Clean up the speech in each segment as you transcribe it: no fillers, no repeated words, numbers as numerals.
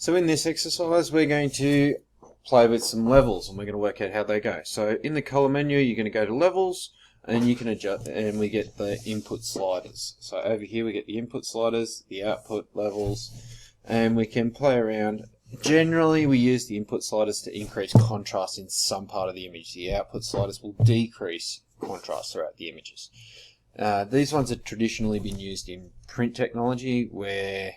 So in this exercise we're going to play with some levels and we're going to work out how they go. So in the color menu you're going to go to levels and you can adjust, and we get the input sliders. So over here we get the input sliders, the output levels, and we can play around. Generally we use the input sliders to increase contrast in some part of the image. The output sliders will decrease contrast throughout the images. These ones have traditionally been used in print technology where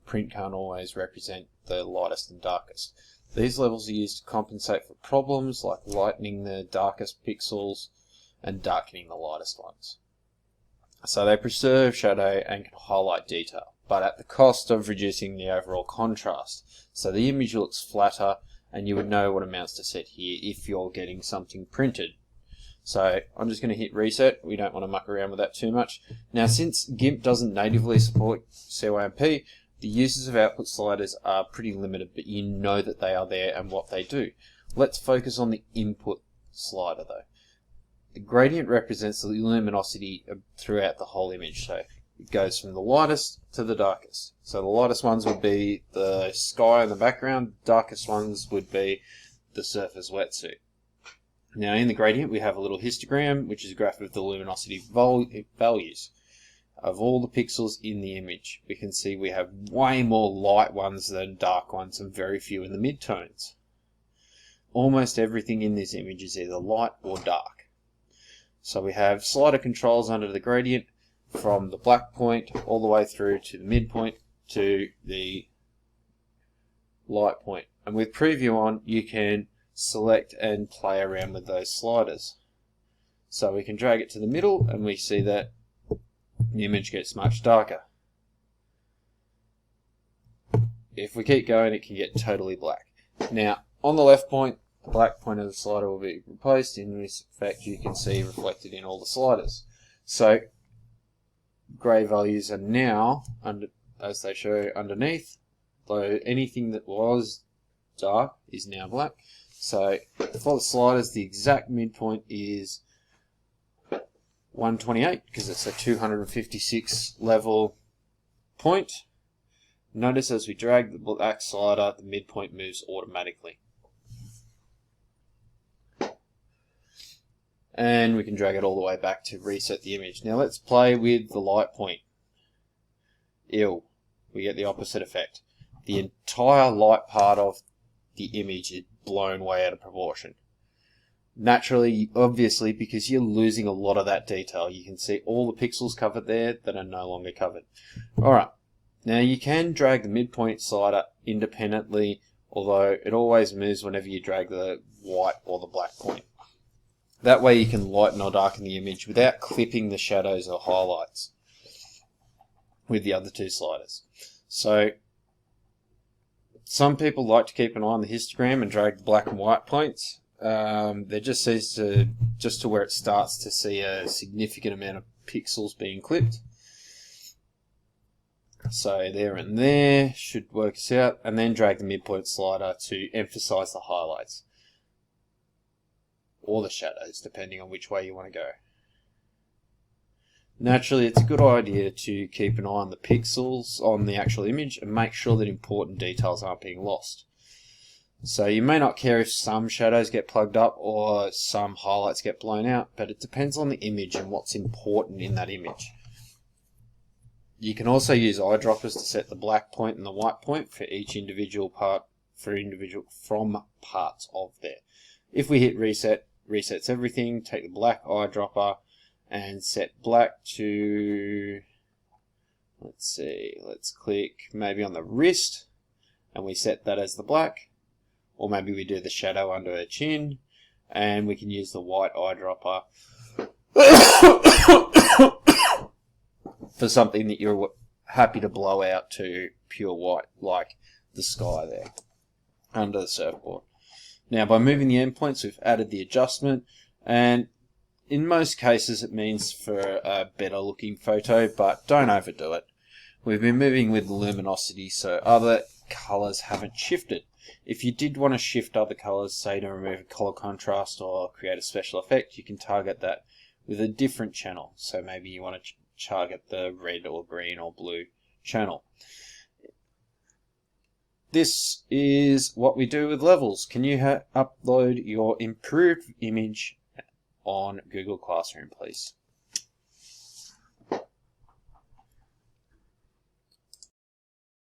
print can't always represent the lightest and darkest. These levels are used to compensate for problems like lightening the darkest pixels and darkening the lightest ones. So they preserve shadow and can highlight detail, but at the cost of reducing the overall contrast. So the image looks flatter, and you would know what amounts to set here if you're getting something printed. So I'm just going to hit reset. We don't want to muck around with that too much. Now, since GIMP doesn't natively support CYMP, the uses of output sliders are pretty limited, but you know that they are there and what they do. Let's focus on the input slider though. The gradient represents the luminosity throughout the whole image. So it goes from the lightest to the darkest. So the lightest ones would be the sky in the background, the darkest ones would be the surfer's wetsuit. Now in the gradient we have a little histogram, which is a graph of the luminosity values of all the pixels in the image. We can see we have way more light ones than dark ones and very few in the midtones. Almost everything in this image is either light or dark. So we have slider controls under the gradient from the black point all the way through to the midpoint to the light point. And with preview on you can select and play around with those sliders. So we can drag it to the middle and we see that the image gets much darker. If we keep going it can get totally black. Now on the left point, the black point of the slider will be replaced. In this effect you can see reflected in all the sliders. So grey values are now, as they show underneath, though anything that was dark is now black. So for the sliders the exact midpoint is 128 because it's a 256 level point. Notice as we drag the black slider the midpoint moves automatically. And we can drag it all the way back to reset the image. Now let's play with the light point. We get the opposite effect. The entire light part of the image is blown way out of proportion. Naturally, obviously, because you're losing a lot of that detail. You can see all the pixels covered there that are no longer covered. Alright, now you can drag the midpoint slider independently, although it always moves whenever you drag the white or the black point. That way you can lighten or darken the image without clipping the shadows or highlights with the other two sliders. So some people like to keep an eye on the histogram and drag the black and white points. There just seems to, just to where it starts to see a significant amount of pixels being clipped. So there and there should work us out, and then drag the midpoint slider to emphasize the highlights. Or the shadows, depending on which way you want to go. Naturally, it's a good idea to keep an eye on the pixels on the actual image and make sure that important details aren't being lost. So you may not care if some shadows get plugged up or some highlights get blown out, but it depends on the image and what's important in that image. You can also use eyedroppers to set the black point and the white point for each individual part, from parts of there. If we hit reset, resets everything. Take the black eyedropper and set black to, let's click maybe on the wrist and we set that as the black, or maybe we do the shadow under her chin, and we can use the white eyedropper for something that you're happy to blow out to pure white, like the sky there under the surfboard. Now by moving the endpoints we've added the adjustment, and in most cases it means for a better looking photo, but don't overdo it. We've been moving with luminosity so other colours haven't shifted. If you did want to shift other colours, say to remove a colour contrast or create a special effect, you can target that with a different channel. So maybe you want to target the red or green or blue channel. this is what we do with levels. Can you upload your improved image on Google Classroom, please?